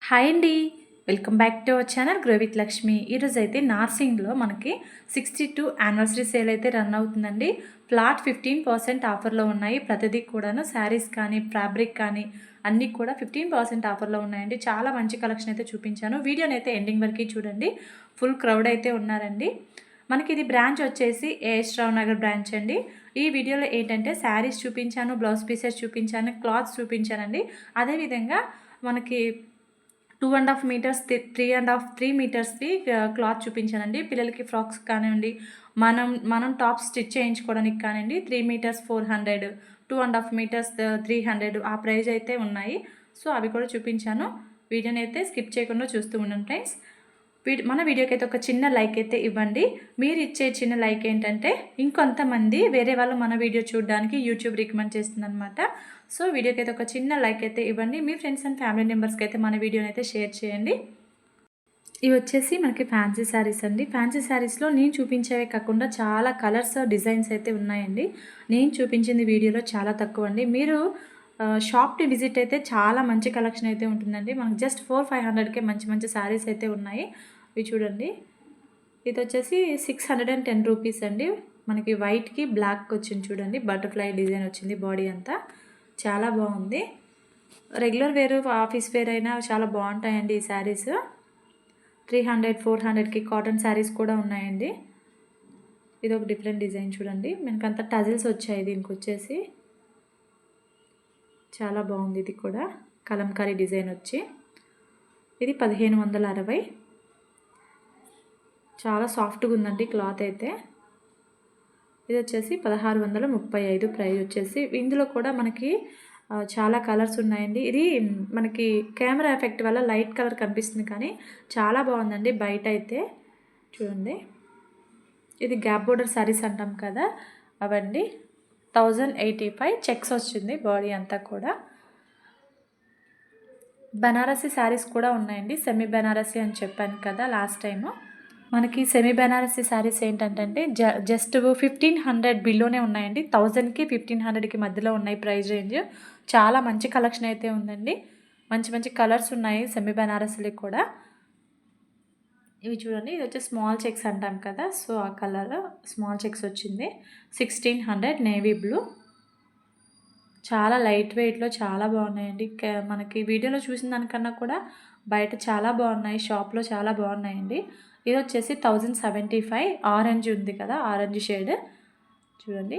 Hi అండి. Welcome back to our channel grow with Lakshmi. ఈరోజు అయితే నార్సింగ్లో మనకి 62 యానివర్సరీ సేల్ అయితే రన్ అవుతుందండి. ఫ్లాట్ 15% ఆఫర్లో ఉన్నాయి. ప్రతిదీ కూడాను శారీస్ కానీ ఫ్యాబ్రిక్ కానీ అన్నీ కూడా 15% ఆఫర్లో ఉన్నాయండి. చాలా మంచి కలెక్షన్ అయితే చూపించాను. వీడియోని అయితే ఎండింగ్ వరకు చూడండి. ఫుల్ క్రౌడ్ అయితే ఉన్నారండి. మనకి ఇది బ్రాంచ్ వచ్చేసి ఏఎస్ రావు నగర్ బ్రాంచ్ అండి. ఈ వీడియోలో ఏంటంటే శారీస్ చూపించాను, బ్లౌజ్ పీసెస్ చూపించాను, క్లాత్స్ చూపించానండి. అదేవిధంగా మనకి 2.5 మీటర్స్ 3 మీటర్స్ది క్లాత్ చూపించానండి. పిల్లలకి ఫ్రాక్స్ కానివ్వండి, మనం టాప్ స్టిచ్ చేయించుకోవడానికి కానివ్వండి 3 మీటర్స్ 400, 2.5 మీటర్స్ 300 ఆ ప్రైస్ అయితే ఉన్నాయి. సో అవి కూడా చూపించాను. వీడియోని అయితే స్కిప్ చేయకుండా చూస్తూ ఉండండి ఫ్రెండ్స్. మన వీడియోకి అయితే ఒక చిన్న లైక్ అయితే ఇవ్వండి. మీరు ఇచ్చే చిన్న లైక్ ఏంటంటే ఇంకొంతమంది వేరే వాళ్ళు మన వీడియో చూడడానికి యూట్యూబ్ రికమెండ్ చేస్తుందన్నమాట. సో వీడియోకి అయితే ఒక చిన్న లైక్ అయితే ఇవ్వండి. మీ ఫ్రెండ్స్ అండ్ ఫ్యామిలీ మెంబర్స్కి అయితే మన వీడియోని అయితే షేర్ చేయండి. ఇవి వచ్చేసి మనకి ఫ్యాన్సీ శారీస్ అండి. ఫ్యాన్సీ శారీస్లో నేను చూపించేవే కాకుండా చాలా కలర్స్ డిజైన్స్ అయితే ఉన్నాయండి. నేను చూపించింది వీడియోలో చాలా తక్కువ అండి. మీరు షాప్కి విజిట్ అయితే చాలా మంచి కలెక్షన్ అయితే ఉంటుందండి. మనకు జస్ట్ 400-500కే మంచి మంచి శారీస్ అయితే ఉన్నాయి. ఇవి చూడండి. ఇది వచ్చేసి 610 రూపీస్ అండి. మనకి వైట్కి బ్లాక్ వచ్చింది చూడండి. బటర్ఫ్లై డిజైన్ వచ్చింది బాడీ అంతా. చాలా బాగుంది. రెగ్యులర్ వేర్ ఆఫీస్ వేర్ అయినా చాలా బాగుంటాయండి ఈ శారీస్. 300-400కి కాటన్ శారీస్ కూడా ఉన్నాయండి. ఇది ఒక డిఫరెంట్ డిజైన్ చూడండి. మనకంతా టజిల్స్ వచ్చాయి దీనికి వచ్చేసి. చాలా బాగుంది. ఇది కూడా కలంకారీ డిజైన్ వచ్చి. ఇది 1560. చాలా సాఫ్ట్గా ఉందండి క్లాత్ అయితే. ఇది వచ్చేసి 1635 ప్రైస్ వచ్చేసి. ఇందులో కూడా మనకి చాలా కలర్స్ ఉన్నాయండి. ఇది మనకి కెమెరా ఎఫెక్ట్ వల్ల లైట్ కలర్ కనిపిస్తుంది కానీ చాలా బాగుందండి బయట అయితే. చూడండి. ఇది గ్యాప్ బోర్డర్ శారీస్ అంటాం కదా అవండి. 1085 చెక్స్ వచ్చింది బాడీ అంతా కూడా. బనారసి శారీస్ కూడా ఉన్నాయండి. సెమీ బనారసి అని చెప్పాను కదా లాస్ట్ టైము. మనకి సెమీ బనారసి శారీస్ ఏంటంటే జస్ట్ 1500 బిలోనే ఉన్నాయండి. 1000కి 1500కి మధ్యలో ఉన్నాయి ప్రైస్ రేంజ్. చాలా మంచి కలెక్షన్ అయితే ఉందండి. మంచి మంచి కలర్స్ ఉన్నాయి సెమీ బనారసిలో కూడా. ఇవి చూడండి. ఇది వచ్చి స్మాల్ చెక్స్ అంటాం కదా. సో ఆ కలర్ స్మాల్ చెక్స్ వచ్చింది. 1600 నేవీ బ్లూ. చాలా లైట్ వెయిట్లో చాలా బాగున్నాయండి. మనకి వీడియోలో చూసిన దానికన్నా కూడా బయట చాలా బాగున్నాయి. షాప్లో చాలా బాగున్నాయండి. ఇది వచ్చేసి 1075. ఆరెంజ్ ఉంది కదా, ఆరెంజ్ షేడ్ చూడండి.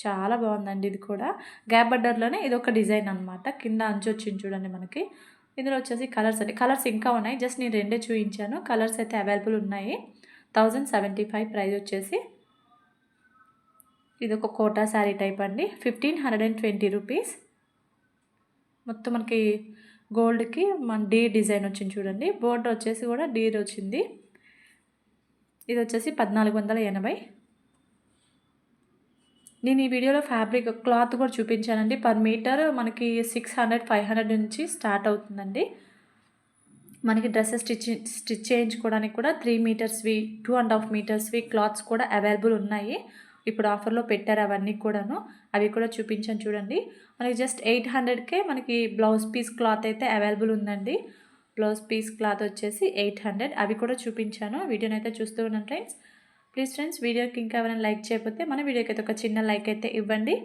చాలా బాగుందండి. ఇది కూడా గ్యాప్ బర్డర్లోనే ఇది ఒక డిజైన్ అనమాట. కింద అంచు వచ్చింది చూడండి మనకి. ఇందులో వచ్చేసి కలర్స్ అండి. కలర్స్ ఇంకా ఉన్నాయి. జస్ట్ నేను రెండే చూపించాను. కలర్స్ అయితే అవైలబుల్ ఉన్నాయి. 1075 ప్రైస్ వచ్చేసి. ఇది ఒక కోటా శారీ టైప్ అండి. 1520 రూపీస్. మొత్తం మనకి గోల్డ్కి మన డీ డిజైన్ వచ్చింది చూడండి. బోర్డర్ వచ్చేసి కూడా డీర్ వచ్చింది. ఇది వచ్చేసి 1480. నేను ఈ వీడియోలో ఫ్యాబ్రిక్ క్లాత్ కూడా చూపించానండి. పర్ మీటర్ మనకి 600-500 నుంచి స్టార్ట్ అవుతుందండి. మనకి డ్రెస్సెస్ స్టిచ్ చేయించుకోవడానికి కూడా 3 మీటర్స్వి 2.5 మీటర్స్వి క్లాత్స్ కూడా అవైలబుల్ ఉన్నాయి. ఇప్పుడు ఆఫర్లో పెట్టారు అవన్నీ కూడాను. అవి కూడా చూపించాను చూడండి. మనకి జస్ట్ 800కే మనకి బ్లౌజ్ పీస్ క్లాత్ అయితే అవైలబుల్ ఉందండి. బ్లౌజ్ పీస్ క్లాత్ వచ్చేసి 800. అవి కూడా చూపించాను. వీడియోని అయితే చూస్తూ ఉన్నాను ఫ్రెండ్స్. ప్లీజ్ ఫ్రెండ్స్, వీడియోకి ఇంకా ఎవరైనా లైక్ చేయకపోతే మన వీడియోకి అయితే ఒక చిన్న లైక్ అయితే ఇవ్వండి.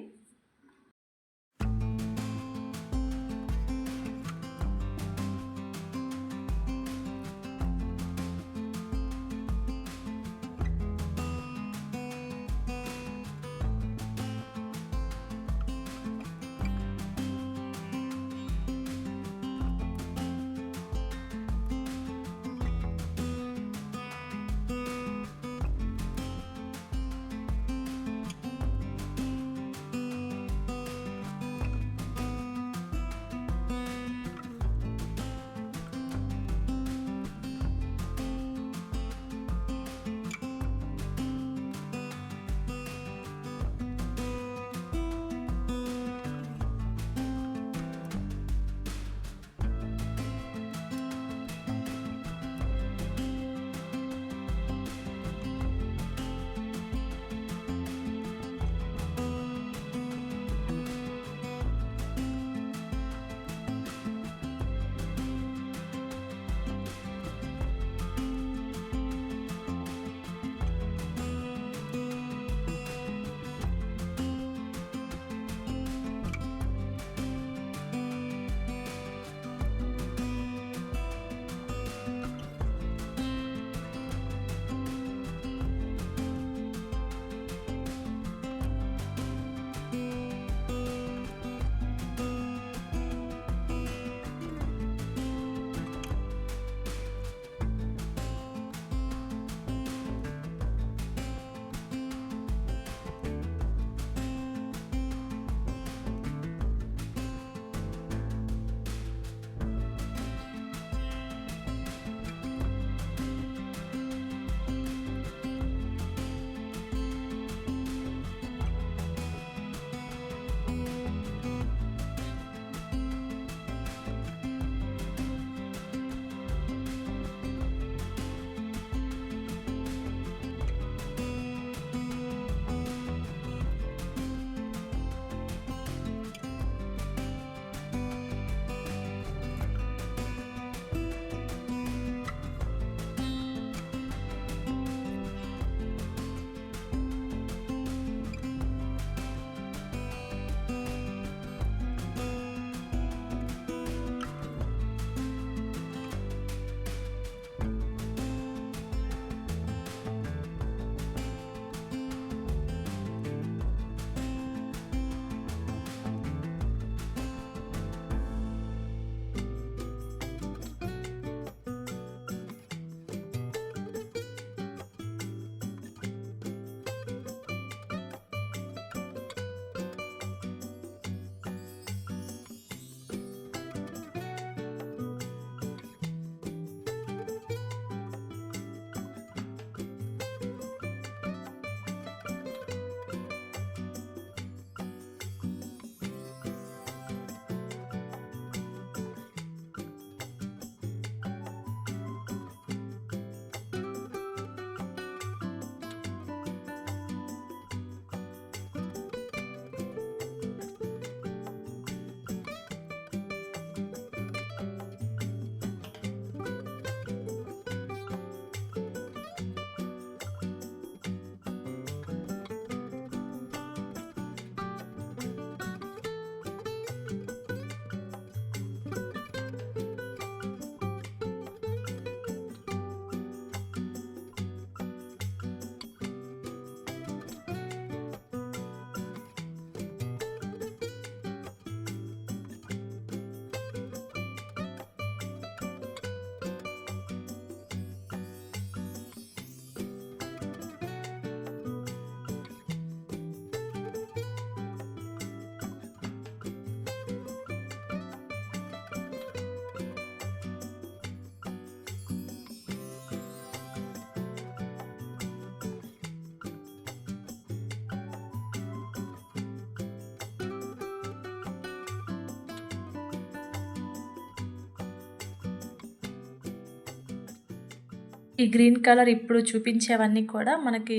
ఈ గ్రీన్ కలర్ ఇప్పుడు చూపించేవన్నీ కూడా మనకి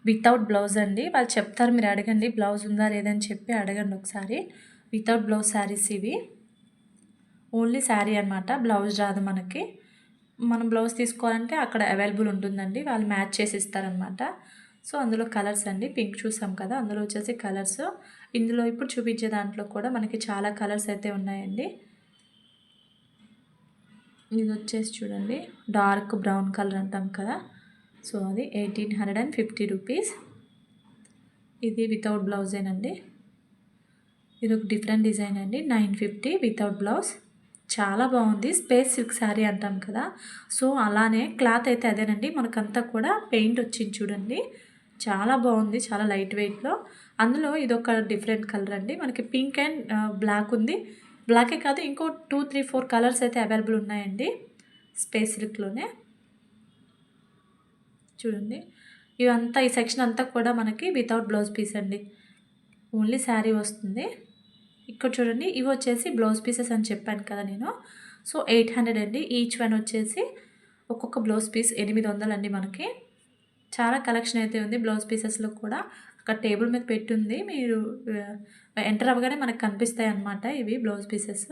వితౌట్ బ్లౌజ్ అండి. వాళ్ళు చెప్తారు, మీరు అడగండి బ్లౌజ్ ఉందా లేదని చెప్పి అడగండి ఒకసారి. వితౌట్ బ్లౌజ్ శారీస్ ఇవి. ఓన్లీ శారీ అనమాట, బ్లౌజ్ రాదు మనకి. మనం బ్లౌజ్ తీసుకోవాలంటే అక్కడ అవైలబుల్ ఉంటుందండి, వాళ్ళు మ్యాచ్ చేసి ఇస్తారనమాట. సో అందులో కలర్స్ అండి, పింక్ చూసాం కదా, అందులో వచ్చేసి కలర్స్. ఇందులో ఇప్పుడు చూపించే దాంట్లో కూడా మనకి చాలా కలర్స్ అయితే ఉన్నాయండి. ఇది వచ్చేసి చూడండి డార్క్ బ్రౌన్ కలర్ అంటాం కదా, సో అది 1850 రూపీస్. ఇది వితౌట్ బ్లౌజేనండి. ఇది ఒక డిఫరెంట్ డిజైన్ అండి, 950 వితౌట్ బ్లౌజ్. చాలా బాగుంది, స్పేస్ సిల్క్ శారీ అంటాం కదా, సో అలానే క్లాత్ అయితే అదేనండి. మనకంతా కూడా పెయింట్ వచ్చింది చూడండి, చాలా బాగుంది, చాలా లైట్ వెయిట్లో. అందులో ఇదొక డిఫరెంట్ కలర్ అండి, మనకి పింక్ అండ్ బ్లాక్ ఉంది. బ్లాకే కాదు, ఇంకో 2, 3, 4 కలర్స్ అయితే అవైలబుల్ ఉన్నాయండి స్పేస్ సిల్క్లోనే. చూడండి ఇవంతా, ఈ సెక్షన్ అంతా కూడా మనకి వితౌట్ బ్లౌజ్ పీస్ అండి, ఓన్లీ శారీ వస్తుంది. ఇక్కడ చూడండి ఇవి వచ్చేసి బ్లౌజ్ పీసెస్ అని చెప్పాను కదా నేను, సో 800 అండి ఈచ్ వన్ వచ్చేసి. ఒక్కొక్క బ్లౌజ్ పీస్ 800 అండి మనకి. చాలా కలెక్షన్ అయితే ఉంది బ్లౌజ్ పీసెస్లో కూడా. అక్కడ టేబుల్ మీద పెట్టుంది, మీరు ఎంటర్ అవ్వగానే మనకు కనిపిస్తాయి అన్నమాట ఇవి బ్లౌజ్ పీసెస్.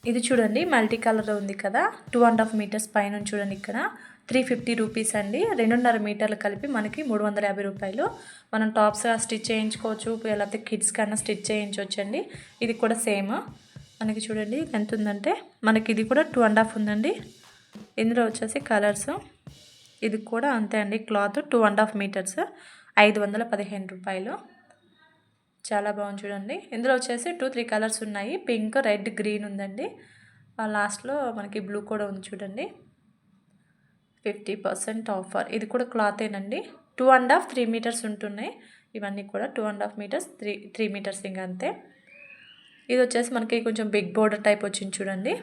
ఇది చూడండి మల్టీ కలర్ ఉంది కదా, 2.5 మీటర్స్ పైన చూడండి, ఇక్కడ 350 రూపీస్ అండి. 2.5 మీటర్లు కలిపి మనకి 350 రూపాయలు. మనం టాప్స్ స్టిచ్ చేయించుకోవచ్చు, లేకపోతే కిడ్స్ కన్నా స్టిచ్ చేయించవచ్చు అండి. ఇది కూడా సేమ్ మనకి చూడండి ఎంత ఉందంటే, మనకి ఇది కూడా 2.5 ఉందండి. ఇందులో వచ్చేసి కలర్స్, ఇది కూడా అంతే అండి, క్లాత్ 2.5 మీటర్స్, 515 రూపాయలు. చాలా బాగుంది చూడండి. ఇందులో వచ్చేసి 2, 3 కలర్స్ ఉన్నాయి, పింక్, రెడ్, గ్రీన్ ఉందండి. లాస్ట్లో మనకి బ్లూ కూడా ఉంది చూడండి. 50% ఆఫర్. ఇది కూడా క్లాతేనండి, 2.5, 3 మీటర్స్ ఉంటున్నాయి. ఇవన్నీ కూడా 2.5 మీటర్స్, 3 మీటర్స్ ఇంకా అంతే. ఇది వచ్చేసి మనకి కొంచెం బిగ్ బోర్డర్ టైప్ వచ్చింది చూడండి.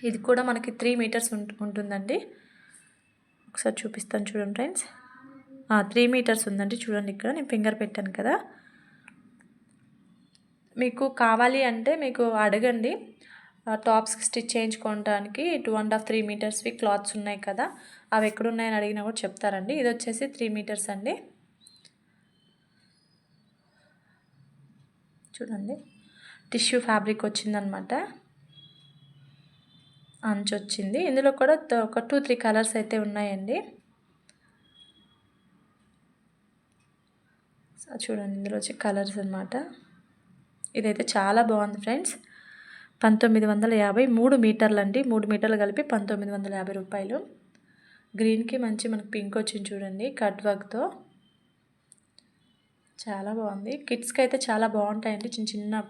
ఇది కూడా మనకి 3 మీటర్స్ ఉంటుందండి. ఒకసారి చూపిస్తాను చూడండి ఫ్రెండ్స్. 3 మీటర్స్ ఉందండి చూడండి, ఇక్కడ నేను ఫింగర్ పెట్టాను కదా. మీకు కావాలి అంటే మీకు అడగండి, టాప్స్కి స్టిచ్ చేయించుకోవడానికి 2.5-3 మీటర్స్వి క్లాత్స్ ఉన్నాయి కదా, అవి ఎక్కడున్నాయని అడిగినా కూడా చెప్తారండి. ఇది వచ్చేసి 3 మీటర్స్ అండి. చూడండి, టిష్యూ ఫ్యాబ్రిక్ వచ్చిందనమాట, అంచు వచ్చింది. ఇందులో కూడా ఒక 2-3 కలర్స్ అయితే ఉన్నాయండి. చూడండి, ఇందులో వచ్చి కలర్స్ అనమాట. ఇదైతే చాలా బాగుంది ఫ్రెండ్స్. 1950, 3 మీటర్లు అండి. 3 మీటర్లు కలిపి 1950 రూపాయలు. గ్రీన్కి మంచి మనకి పింక్ వచ్చింది చూడండి, కట్ వర్క్తో. చాలా బాగుంది. కిడ్స్కి అయితే చాలా బాగుంటాయండి, చిన్న చిన్న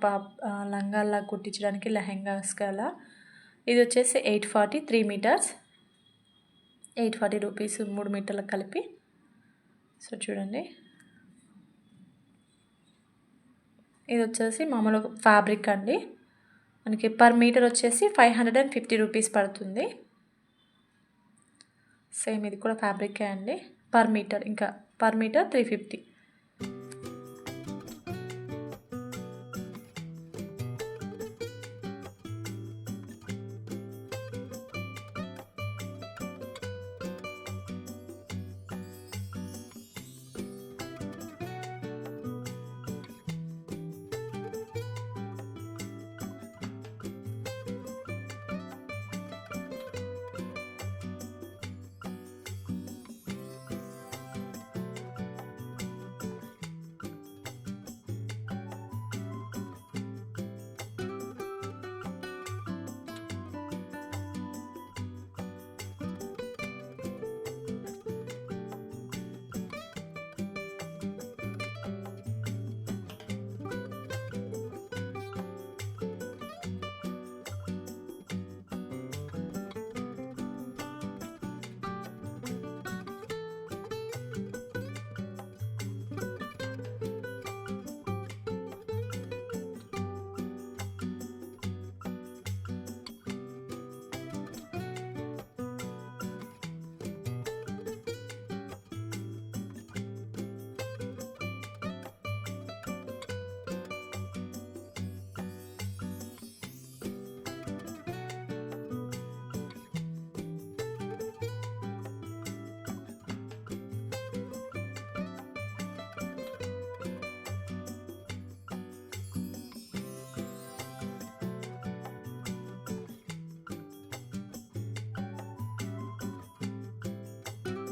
లంగాల్లా కుట్టించడానికి, లెహెంగాస్కి అలా. ఇది వచ్చేసి 840, 3 మీటర్స్, 840 రూపీస్ 3 మీటర్లకు కలిపి. సో చూడండి, ఇది వచ్చేసి మామూలు ఫ్యాబ్రిక్ అండి. మనకి పర్ మీటర్ వచ్చేసి 550 రూపీస్ పడుతుంది. సేమ్ ఇది కూడా ఫ్యాబ్రికే అండి. పర్ మీటర్, ఇంకా పర్ మీటర్ 350.